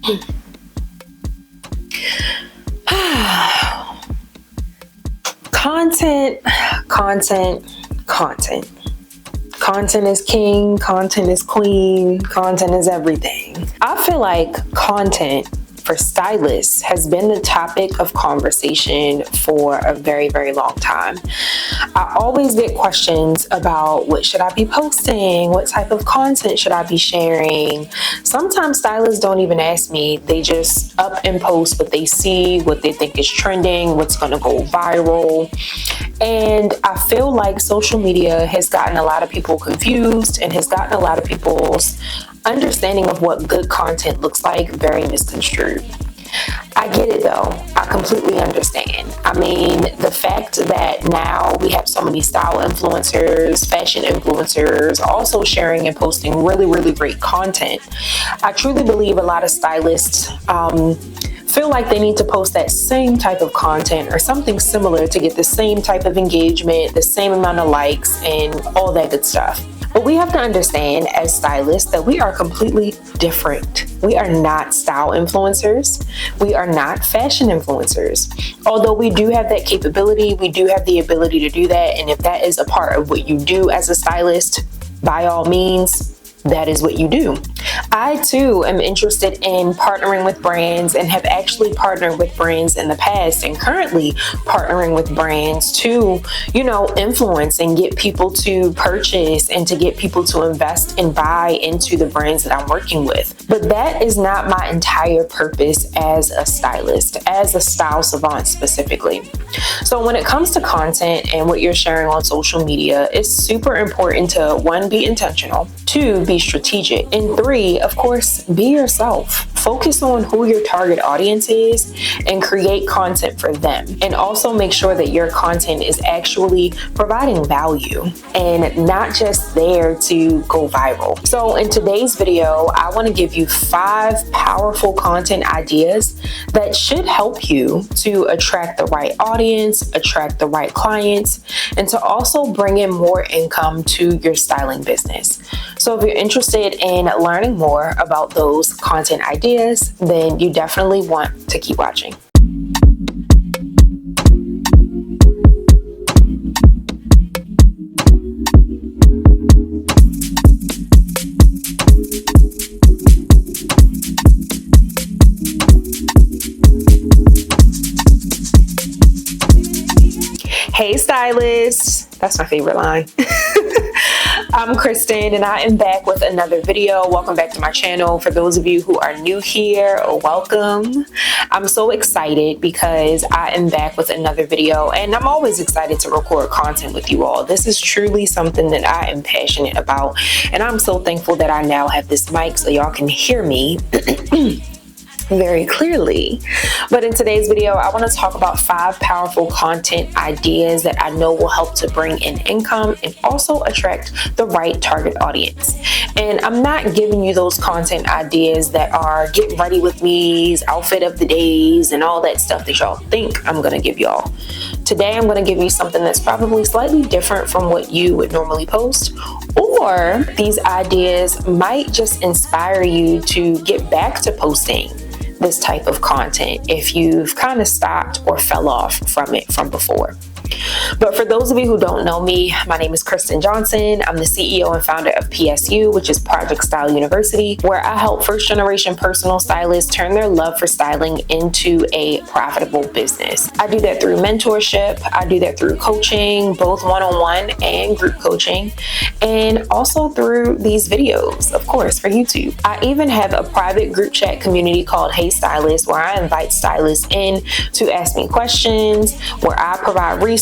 Content. Content is king, content is queen, content is everything. I feel like content for stylists has been the topic of conversation for a very, very long time. I always get questions about what should I be posting? What type of content should I be sharing? Sometimes stylists don't even ask me. They just up and post what they see, what they think is trending, what's going to go viral. And I feel like social media has gotten a lot of people confused and has gotten a lot of people's understanding of what good content looks like very misconstrued. I get it though. I completely understand. I mean, the fact that now we have so many style influencers, fashion influencers, also sharing and posting really, really great content. I truly believe a lot of stylists feel like they need to post that same type of content or something similar to get the same type of engagement, the same amount of likes, and all that good stuff. But we have to understand as stylists that we are completely different. We are not style influencers. We are not fashion influencers. Although we do have that capability, we do have the ability to do that. And if that is a part of what you do as a stylist, by all means, that is what you do. I too am interested in partnering with brands and have actually partnered with brands in the past and currently partnering with brands to, influence and get people to purchase and to get people to invest and buy into the brands that I'm working with. But that is not my entire purpose as a stylist, as a style savant specifically. So when it comes to content and what you're sharing on social media, it's super important to 1, be intentional, 2, be strategic, and 3, of course, be yourself. Focus on who your target audience is and create content for them. And also make sure that your content is actually providing value and not just there to go viral. So in today's video, I want to give you 5 powerful content ideas that should help you to attract the right audience, attract the right clients, and to also bring in more income to your styling business. So if you're interested in learning more about those content ideas, then you definitely want to keep watching. Hey stylists, that's my favorite line. I'm Kristen and I am back with another video. Welcome back to my channel. For those of you who are new here, welcome. I'm so excited because I am back with another video and I'm always excited to record content with you all. This is truly something that I am passionate about and I'm so thankful that I now have this mic so y'all can hear me very clearly. But in today's video, I want to talk about 5 powerful content ideas that I know will help to bring in income and also attract the right target audience. And I'm not giving you those content ideas that are get ready with me's, outfit of the days, and all that stuff that y'all think I'm going to give y'all. Today, I'm going to give you something that's probably slightly different from what you would normally post, or these ideas might just inspire you to get back to posting this type of content if you've kind of stopped or fell off from it from before. But for those of you who don't know me, my name is Kristen Johnson. I'm the CEO and founder of PSU, which is Project Style University, where I help first-generation personal stylists turn their love for styling into a profitable business. I do that through mentorship. I do that through coaching, both one-on-one and group coaching, and also through these videos, of course, for YouTube. I even have a private group chat community called Hey Stylists, where I invite stylists in to ask me questions, where I provide resources,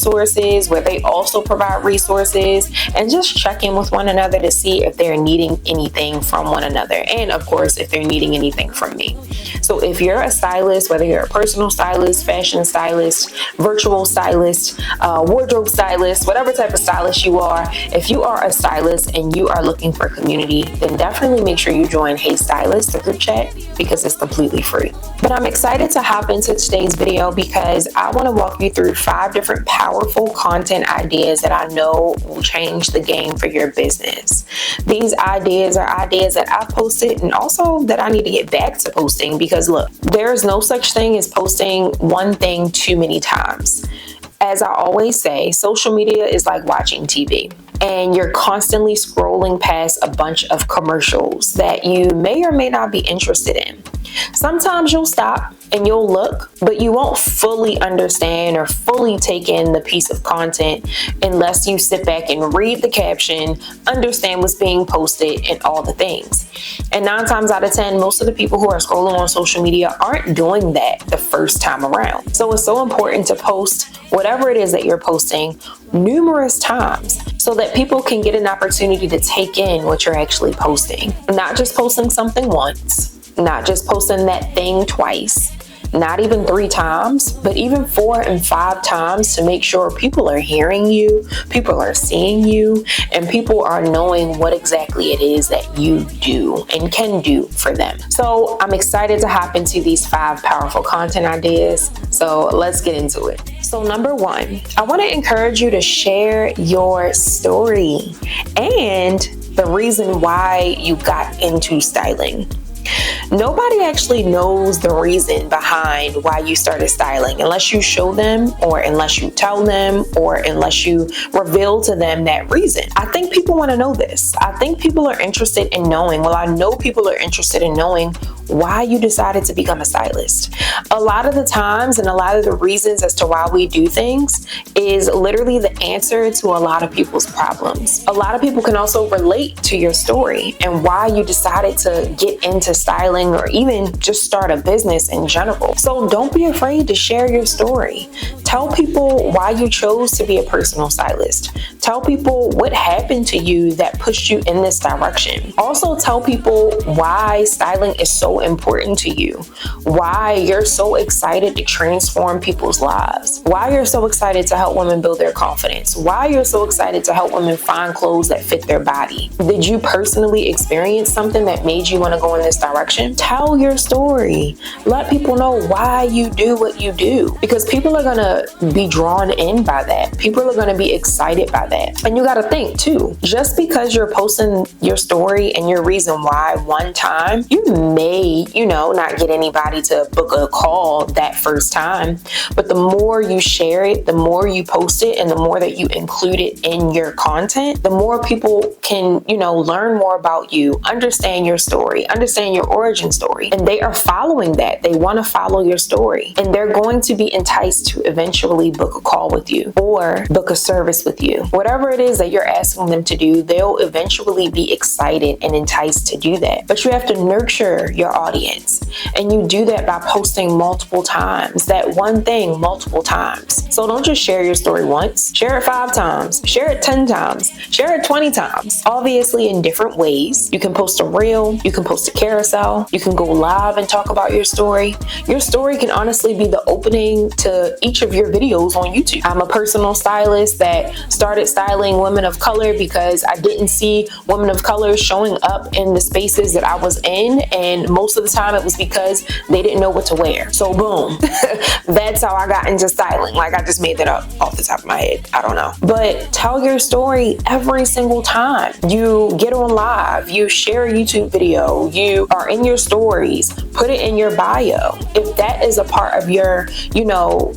where they also provide resources, and just check in with one another to see if they're needing anything from one another, and of course if they're needing anything from me. So if you're a stylist, whether you're a personal stylist, fashion stylist, virtual stylist, wardrobe stylist, whatever type of stylist you are, if you are a stylist and you are looking for a community, then definitely make sure you join Hey Stylists, the group chat, because it's completely free. But I'm excited to hop into today's video because I want to walk you through 5 different powerful content ideas that I know will change the game for your business. These ideas are ideas that I've posted and also that I need to get back to posting, because look, there's no such thing as posting one thing too many times. As I always say, social media is like watching TV, and you're constantly scrolling past a bunch of commercials that you may or may not be interested in. Sometimes you'll stop and you'll look, but you won't fully understand or fully take in the piece of content unless you sit back and read the caption, understand what's being posted, and all the things. And 9 times out of 10, most of the people who are scrolling on social media aren't doing that the first time around. So it's so important to post whatever it is that you're posting numerous times so that people can get an opportunity to take in what you're actually posting. Not just posting something once, not just posting that thing twice, not even 3 times, but even 4 and 5 times, to make sure people are hearing you, people are seeing you, and people are knowing what exactly it is that you do and can do for them. So I'm excited to hop into these 5 powerful content ideas. So let's get into it. So number 1, I want to encourage you to share your story and the reason why you got into styling. Nobody actually knows the reason behind why you started styling unless you show them, or unless you tell them, or unless you reveal to them that reason. I think people want to know this. I think people are interested in knowing. Well, I know people are interested in knowing why you decided to become a stylist. A lot of the times, and a lot of the reasons as to why we do things is literally the answer to a lot of people's problems. A lot of people can also relate to your story and why you decided to get into styling, or even just start a business in general. So don't be afraid to share your story. Tell people why you chose to be a personal stylist. Tell people what happened to you that pushed you in this direction. Also tell people why styling is so important to you, why you're so excited to transform people's lives, why you're so excited to help women build their confidence, why you're so excited to help women find clothes that fit their body. Did you personally experience something that made you want to go in this direction? Tell your story. Let people know why you do what you do, because people are going to be drawn in by that. People are going to be excited by that. And you got to think too, just because you're posting your story and your reason why one time, you may, not get anybody to book a call that first time. But the more you share it, the more you post it, and the more that you include it in your content, the more people can, learn more about you, understand your story, understand your origin story. And they are following that. They want to follow your story. And they're going to be enticed to eventually book a call with you or book a service with you. Whatever it is that you're asking them to do, they'll eventually be excited and enticed to do that. But you have to nurture your audience. And you do that by posting multiple times, that one thing multiple times. So don't just share your story once, share it 5 times, share it 10 times, share it 20 times, obviously in different ways. You can post a reel, you can post a carousel, you can go live and talk about your story. Your story can honestly be the opening to each of your videos on YouTube. I'm a personal stylist that started styling women of color because I didn't see women of color showing up in the spaces that I was in, and most of the time it was because they didn't know what to wear. So boom, that's how I got into styling. Like, I just made that up off the top of my head. I don't know. But tell your story every single time. You get on live, you share a YouTube video, you are in your stories, put it in your bio. If that is a part of your,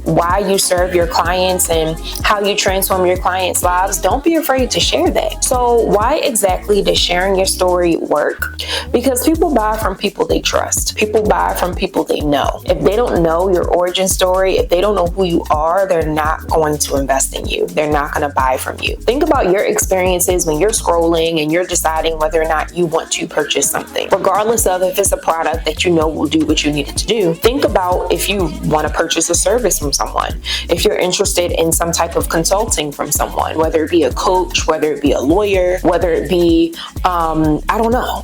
why you serve your clients and how you transform your clients' lives, don't be afraid to share that. So why exactly does sharing your story work? Because people buy from people they trust. People buy from people they know. If they don't know your origin story, if they don't know who you are, they're not going to invest in you. They're not going to buy from you. Think about your experiences when you're scrolling and you're deciding whether or not you want to purchase something. Regardless of if it's a product that you know will do what you need it to do, think about if you want to purchase a service from someone. If you're interested in some type of consulting from someone, whether it be a coach, whether it be a lawyer, whether it be,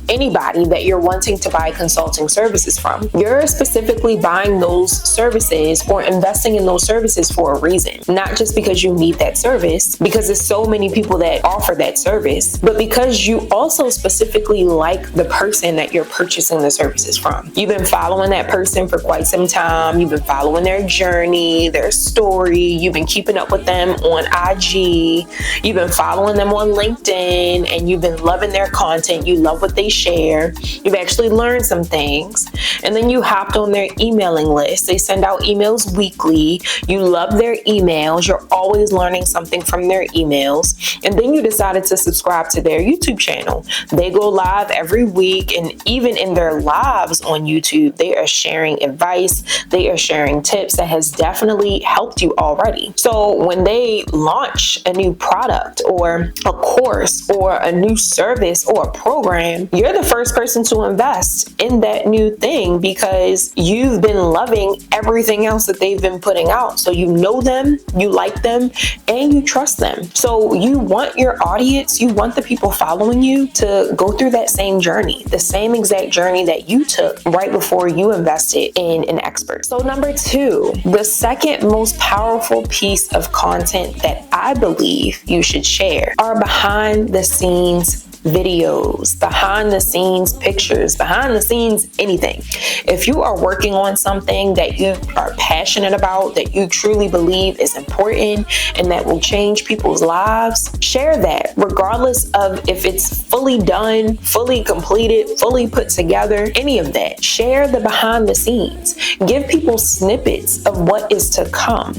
anybody that you're wanting to buy consulting services from, you're specifically buying those services or investing in those services for a reason. Not just because you need that service, because there's so many people that offer that service, but because you also specifically like the person that you're purchasing the services from. You've been following that person for quite some time. You've been following their journey, their story. You've been keeping up with them on IG. You've been following them on LinkedIn, and you've been loving their content. You love what they share. You've actually learned some things. And then you hopped on their emailing list. They send out emails weekly. You love their emails. You're always learning something from their emails. And then you decided to subscribe to their YouTube channel. They go live every week, and even in their lives on YouTube, they are sharing advice. They are sharing tips that has definitely helped you already. So when they launch a new product or a course or a new service or a program, you're the first person to invest in that new thing because you've been loving everything else that they've been putting out. So you know them, you like them, and you trust them. So you want your audience, you want the people following you to go through that same journey, the same exact journey that you took right before you invested in an expert. So number 2, the second most powerful piece of content that I believe you should share are behind the scenes videos, behind the scenes pictures, behind the scenes anything. If you are working on something that you are passionate about, that you truly believe is important and that will change people's lives, share that regardless of if it's fully done, fully completed, fully put together, any of that. Share the behind the scenes. Give people snippets of what is to come.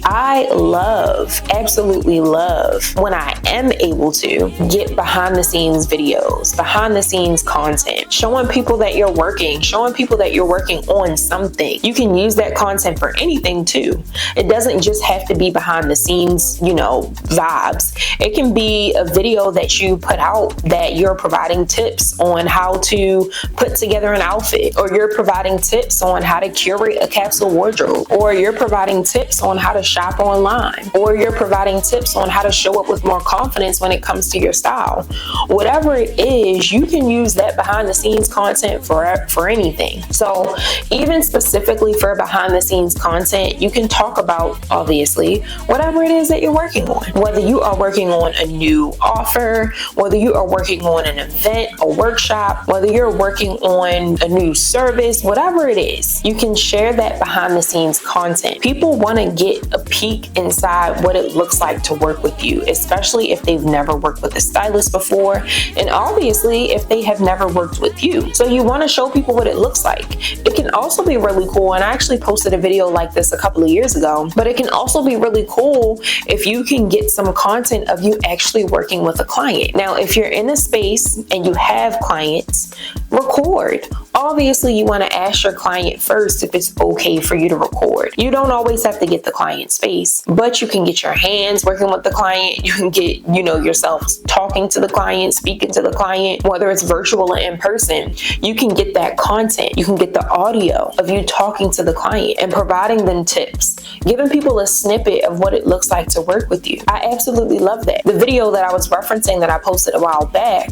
I absolutely love when I am able to get behind the scenes videos, behind the scenes content, showing people that you're working on something. You can use that content for anything too. It doesn't just have to be behind the scenes, vibes. It can be a video that you put out that you're providing tips on how to put together an outfit, or you're providing tips on how to curate a capsule wardrobe, or you're providing tips on how to shop online, or you're providing tips on how to show up with more confidence when it comes to your style. Whatever it is, you can use that behind the scenes content for anything. So even specifically for behind the scenes content, you can talk about, obviously, whatever it is that you're working on. Whether you are working on a new offer, whether you are working on an event, a workshop, whether you're working on a new service, whatever it is, you can share that behind the scenes content. People want to get a peek inside what it looks like to work with you, especially if they've never worked with a stylist before, and obviously if they have never worked with you. So you want to show people what it looks like. It can also be really cool, and I actually posted a video like this a couple of years ago, but it can also be really cool if you can get some content of you actually working with a client. Now, if you're in a space and you have clients, record. Obviously, you want to ask your client first if it's okay for you to record. You don't always have to get the client's face, but you can get your hands working with the client. You can get, yourself talking to the client, speaking to the client, whether it's virtual or in person. You can get that content. You can get the audio of you talking to the client and providing them tips, giving people a snippet of what it looks like to work with you. I absolutely love that. The video that I was referencing that I posted a while back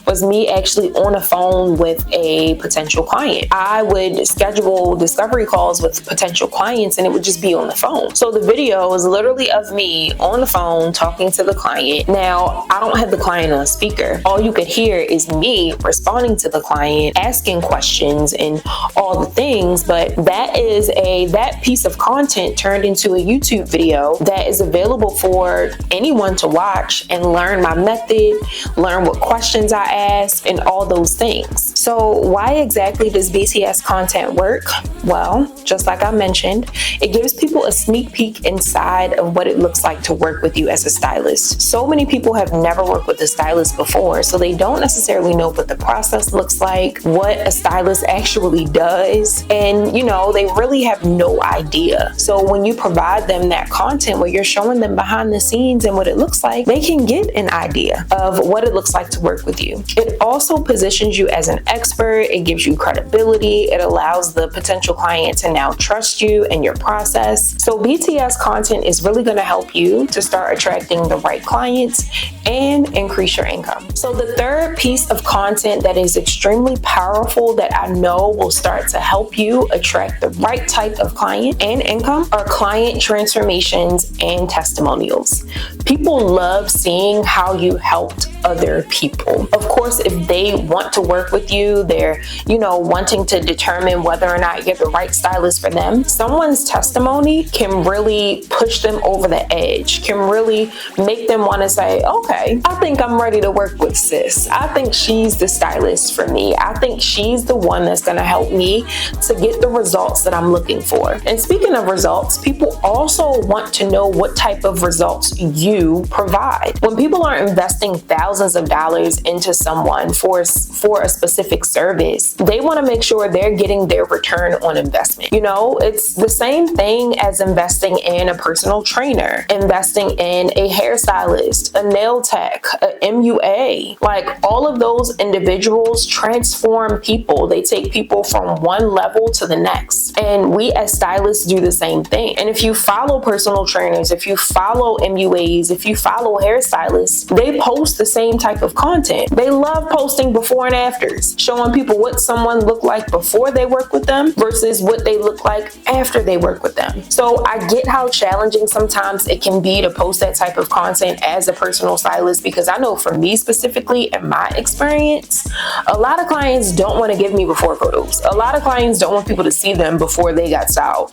was me actually on the phone with a potential client. I would schedule discovery calls with potential clients, and it would just be on the phone. So the video is literally of me on the phone talking to the client. Now, I don't have the client on speaker. All you could hear is me responding to the client, asking questions and all the things, but that piece of content turned into a YouTube video that is available for anyone to watch and learn my method, learn what questions I ask, and all those things. So why exactly does BTS content work? Well, just like I mentioned, it gives people a sneak peek inside of what it looks like to work with you as a stylist. So many people have never worked with a stylist before, so they don't necessarily know what the process looks like, what a stylist actually does, and they really have no idea. So when you provide them that content where you're showing them behind the scenes and what it looks like, they can get an idea of what it looks like to work with you. It also positions you as an expert, it gives you credibility, it allows the potential client to now trust you and your process. So BTS content is really going to help you to start attracting the right clients and increase your income. So the third piece of content that is extremely powerful that I know will start to help you attract the right type of client and income are client transformations and testimonials. People love seeing how you helped other people. Of course, if they want to work with you, they're, wanting to determine whether or not you're the right stylist for them. Someone's testimony can really push them over the edge, can really make them want to say, okay, I think I'm ready to work with sis. I think she's the stylist for me. I think she's the one that's going to help me to get the results that I'm looking for. And speaking of results, people also want to know what type of results you provide. When people are investing thousands of dollars into someone for a specific service, they want to make sure they're getting their return on investment. It's the same thing as investing in a personal trainer, investing in a hairstylist, a nail tech, a MUA. Like, all of those individuals transform people. They take people from one level to the next. And we as stylists do the same thing. And if you follow personal trainers, if you follow MUAs, if you follow hairstylists, they post the same type of content. They love posting before and afters, showing people what someone looked like before they work with them versus what they look like after they work with them. So I get how challenging sometimes it can be to post that type of content as a personal stylist, because I know for me specifically, in my experience, a lot of clients don't want to give me before photos. A lot of clients don't want people to see them before they got styled.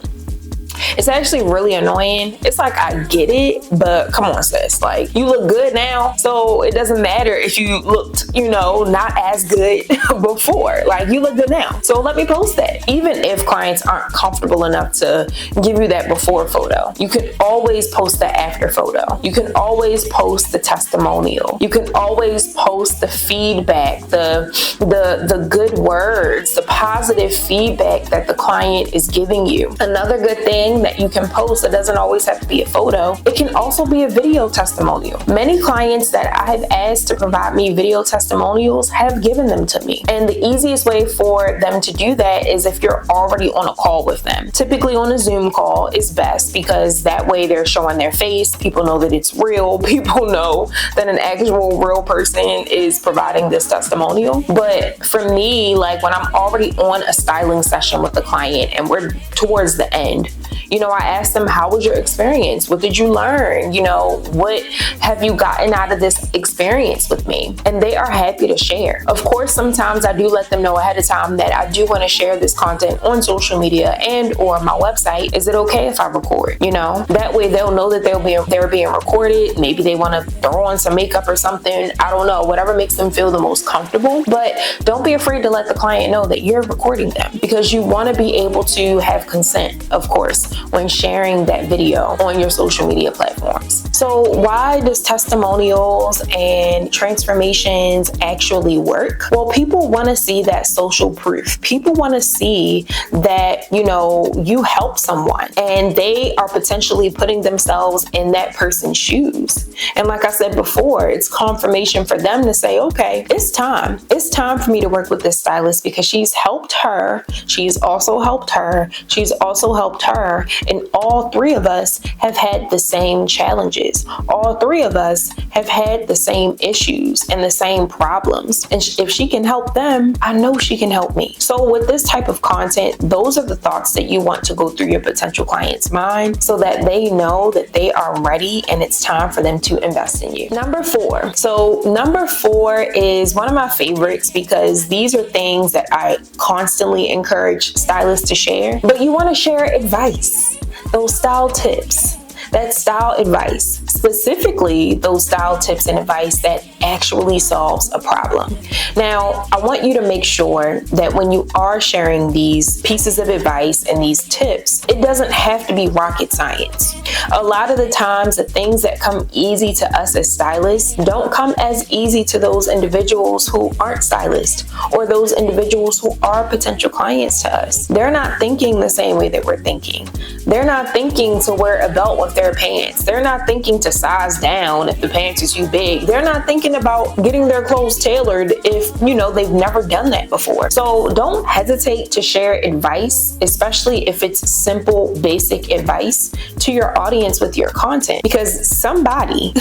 It's actually really annoying. It's like, I get it, but come on, sis. Like, you look good now, so it doesn't matter if you looked, not as good before. Like, you look good now, so let me post that. Even if clients aren't comfortable enough to give you that before photo, you can always post the after photo. You can always post the testimonial. You can always post the feedback, the good words, the positive feedback that the client is giving you. Another good thing that you can post, it doesn't always have to be a photo. It can also be a video testimonial. Many clients that I've asked to provide me video testimonials have given them to me. And the easiest way for them to do that is if you're already on a call with them. Typically on a Zoom call is best, because that way they're showing their face. People know that it's real. People know that an actual real person is providing this testimonial. But for me, like, when I'm already on a styling session with the client and we're towards the end, I asked them, how was your experience? What did you learn? What have you gotten out of this experience with me? And they are happy to share. Of course, sometimes I do let them know ahead of time that I do want to share this content on social media and or my website. Is it okay if I record? That way they'll know that they're being recorded. Maybe they want to throw on some makeup or something. I don't know, whatever makes them feel the most comfortable. But don't be afraid to let the client know that you're recording them, because you want to be able to have consent, of course, when sharing that video on your social media platforms. So why does testimonials and transformations actually work? Well, people want to see that social proof. People want to see that, you help someone and they are potentially putting themselves in that person's shoes. And like I said before, it's confirmation for them to say, okay, it's time. It's time for me to work with this stylist, because she's helped her. She's also helped her. She's also helped her. And all three of us have had the same challenges. All three of us have had the same issues and the same problems. And if she can help them, I know she can help me. So with this type of content, those are the thoughts that you want to go through your potential client's mind, so that they know that they are ready and it's time for them to invest in you. Number 4. So number 4 is one of my favorites, because these are things that I constantly encourage stylists to share. But you want to share advice, those style tips, that style advice, specifically those style tips and advice that actually solves a problem. Now, I want you to make sure that when you are sharing these pieces of advice and these tips, it doesn't have to be rocket science. A lot of the times, the things that come easy to us as stylists don't come as easy to those individuals who aren't stylists or those individuals who are potential clients to us. They're not thinking the same way that we're thinking. They're not thinking to wear a belt with their pants. They're not thinking to size down if the pants is too big. They're not thinking about getting their clothes tailored if, they've never done that before. So don't hesitate to share advice, especially if it's simple, basic advice to your audience with your content, because somebody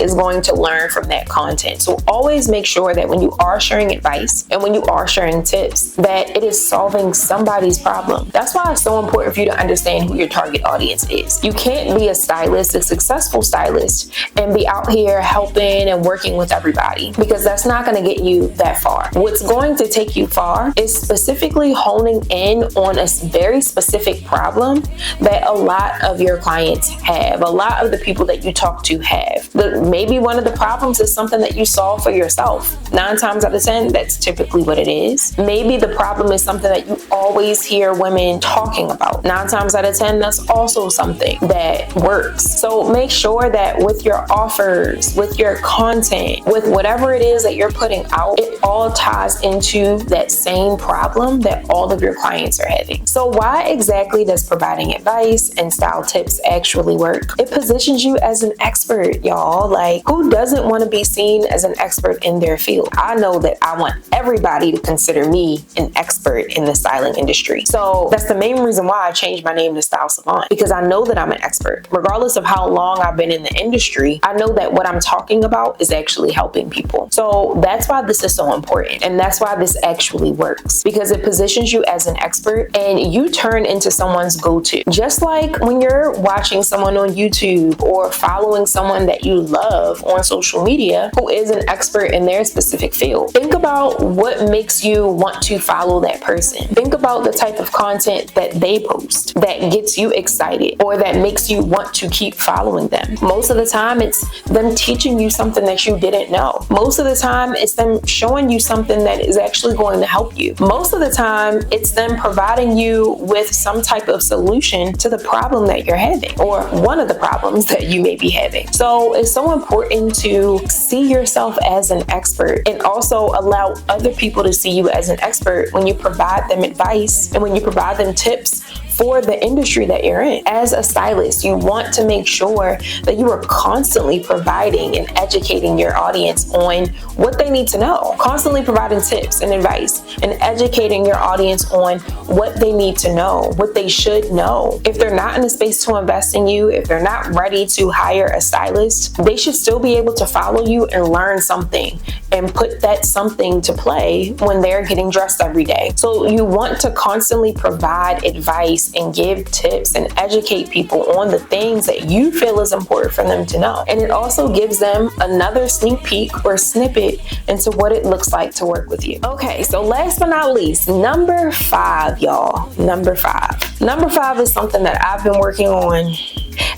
is going to learn from that content. So always make sure that when you are sharing advice and when you are sharing tips, that it is solving somebody's problem. That's why it's so important for you to understand who your target audience is. You can't be a stylist, a successful stylist, and be out here helping and working with everybody, because that's not going to get you that far. What's going to take you far is specifically honing in on a very specific problem that a lot of your clients have, a lot of the people that you talk to have. Maybe one of the problems is something that you solve for yourself. 9 times out of 10, that's typically what it is. Maybe the problem is something that you always hear women talking about. 9 times out of 10, that's also something that works. So make sure that with your offers, with your content, with whatever it is that you're putting out, it all ties into that same problem that all of your clients are having. So why exactly does providing advice and style tips actually work? It positions you as an expert, y'all. Like, who doesn't want to be seen as an expert in their field? I know that I want everybody to consider me an expert in the styling industry. So that's the main reason why I changed my name to Style Savant, because I know that I'm an expert. Regardless of how long I've been in the industry, I know that what I'm talking about is actually helping people. So that's why this is so important. And that's why this actually works, because it positions you as an expert and you turn into someone's go-to. Just like when you're watching someone on YouTube or following someone that you love on social media who is an expert in their specific field. Think about what makes you want to follow that person. Think about the type of content that they post that gets you excited or that makes you want to keep following them. Most of the time, it's them teaching you something that you didn't know. Most of the time, it's them showing you something that is actually going to help you. Most of the time, it's them providing you with some type of solution to the problem that you're having or one of the problems that you may be having. So it's so important to see yourself as an expert and also allow other people to see you as an expert when you provide them advice and when you provide them tips for the industry that you're in. As a stylist, you want to make sure that you are constantly providing and educating your audience on what they need to know, constantly providing tips and advice and educating your audience on what they need to know, what they should know. If they're not in a space to invest in you, if they're not ready to hire a stylist, they should still be able to follow you and learn something and put that something to play when they're getting dressed every day. So you want to constantly provide advice and give tips and educate people on the things that you feel is important for them to know. And it also gives them another sneak peek or snippet into what it looks like to work with you. Okay, so last but not least, number 5, y'all. Number 5. Number 5 is something that I've been working on,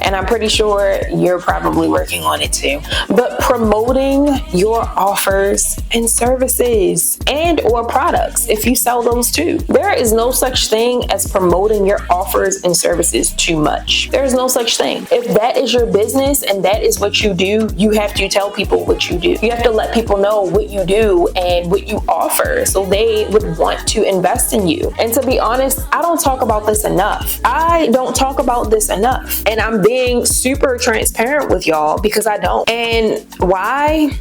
and I'm pretty sure you're probably working on it too. But promoting your offers and services and or products, if you sell those too. There is no such thing as promoting your offers and services too much. There is no such thing. If that is your business and that is what you do, you have to tell people what you do. You have to let people know what you do and what you offer so they would want to invest in you. And to be honest, I don't talk about this enough. I don't talk about this enough. And I'm being super transparent with y'all because I don't. And why?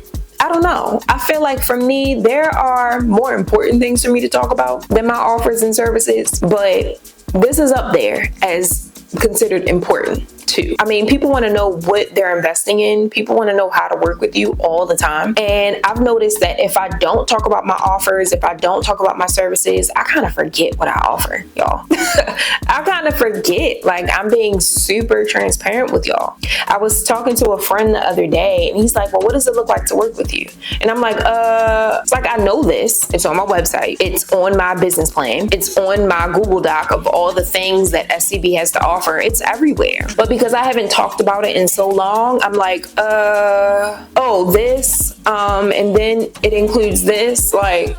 I don't know. I feel like for me, there are more important things for me to talk about than my offers and services, but this is up there as considered important too. I mean, people want to know what they're investing in. People want to know how to work with you all the time. And I've noticed that if I don't talk about my offers, if I don't talk about my services, I kind of forget what I offer, y'all. I kind of forget. Like, I'm being super transparent with y'all. I was talking to a friend the other day and he's like, well, what does it look like to work with you? And I'm like, it's like, I know this. It's on my website. It's on my business plan. It's on my Google Doc of all the things that SCB has to offer. It's everywhere. But because I haven't talked about it in so long, I'm like, this, and then it includes this, like,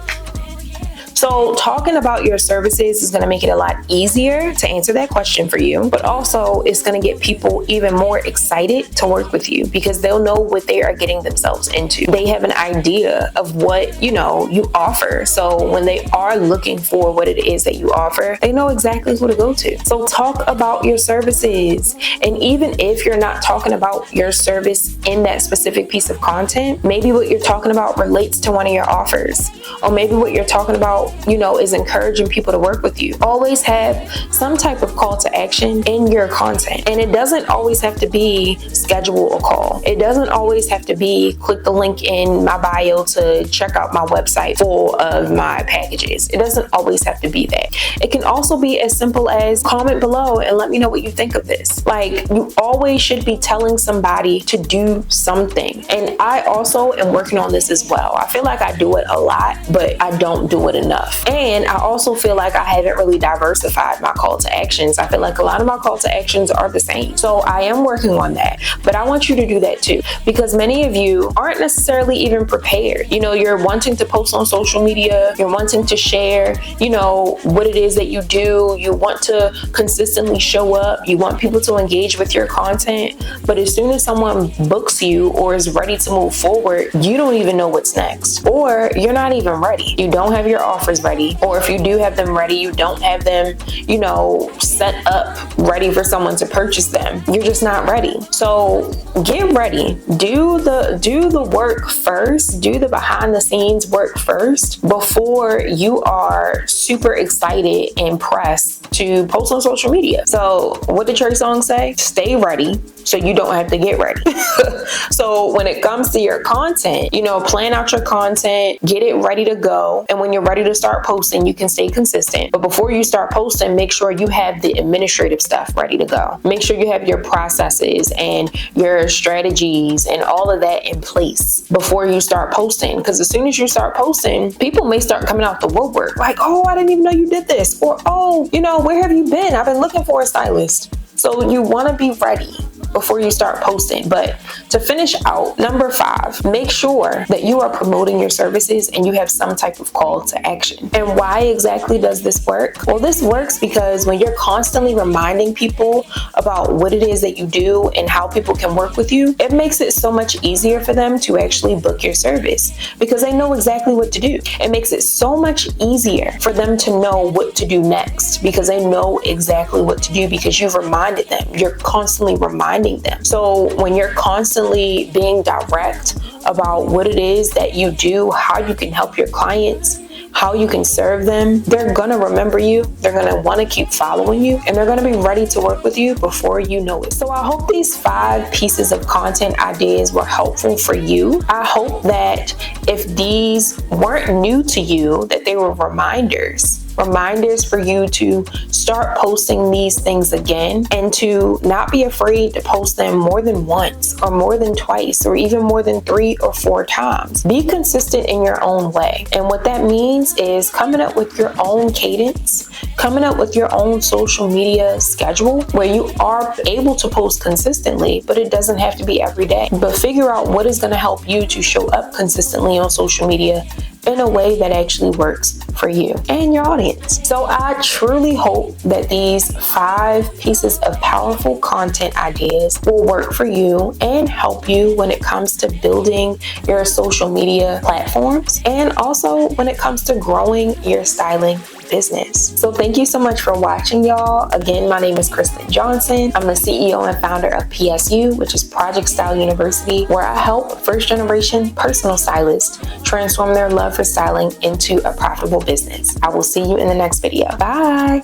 So talking about your services is going to make it a lot easier to answer that question for you, but also it's going to get people even more excited to work with you because they'll know what they are getting themselves into. They have an idea of what, you offer. So when they are looking for what it is that you offer, they know exactly who to go to. So talk about your services. And even if you're not talking about your service in that specific piece of content, maybe what you're talking about relates to one of your offers. Or maybe what you're talking about, is encouraging people to work with you. Always have some type of call to action in your content. And it doesn't always have to be schedule a call. It doesn't always have to be click the link in my bio to check out my website full of my packages. It doesn't always have to be that. It can also be as simple as comment below and let me know what you think of this. Like, you always should be telling somebody to do something. And I also am working on this as well. I feel like I do it a lot, but I don't do it enough. And I also feel like I haven't really diversified my call to actions. I feel like a lot of my call to actions are the same. So I am working on that, but I want you to do that too, because many of you aren't necessarily even prepared. You're wanting to post on social media, you're wanting to share, what it is that you do. You want to consistently show up. You want people to engage with your content. But as soon as someone books you or is ready to move forward, you don't even know what's next. Or you're not even ready. You don't have your offers ready. Or if you do have them ready, you don't have them, set up ready for someone to purchase them. You're just not ready. So get ready. Do the work first. Do the behind the scenes work first before you are super excited and pressed to post on social media. So what did Trey Songz say? Stay ready so you don't have to get ready. So when it comes to your content, plan out your content, get it ready to go. And when you're ready to start posting, you can stay consistent. But before you start posting, make sure you have the administrative stuff ready to go. Make sure you have your processes and your strategies and all of that in place before you start posting. Because as soon as you start posting, people may start coming out the woodwork like, oh, I didn't even know you did this. Or, oh, where have you been? I've been looking for a stylist. So you want to be ready before you start posting. But to finish out, number 5, make sure that you are promoting your services and you have some type of call to action. And why exactly does this work? Well, this works because when you're constantly reminding people about what it is that you do and how people can work with you, it makes it so much easier for them to actually book your service because they know exactly what to do. It makes it so much easier for them to know what to do next because they know exactly what to do because you've reminded them. You're constantly reminding them. So when you're constantly being direct about what it is that you do, how you can help your clients, how you can serve them, they're gonna remember you, they're gonna want to keep following you, and they're gonna be ready to work with you before you know it. So I hope these 5 pieces of content ideas were helpful for you. I hope that if these weren't new to you, that they were reminders for you to start posting these things again and to not be afraid to post them more than once or more than twice or even more than 3 or 4 times. Be consistent in your own way. And what that means is coming up with your own cadence, coming up with your own social media schedule where you are able to post consistently, but it doesn't have to be every day. But figure out what is going to help you to show up consistently on social media in a way that actually works for you and your audience. So I truly hope that these 5 pieces of powerful content ideas will work for you and help you when it comes to building your social media platforms and also when it comes to growing your styling business. So thank you so much for watching, y'all. Again, my name is Kristen Johnson. I'm the CEO and founder of PSU, which is Project Style University, where I help first-generation personal stylists transform their love for styling into a profitable business. I will see you in the next video. Bye.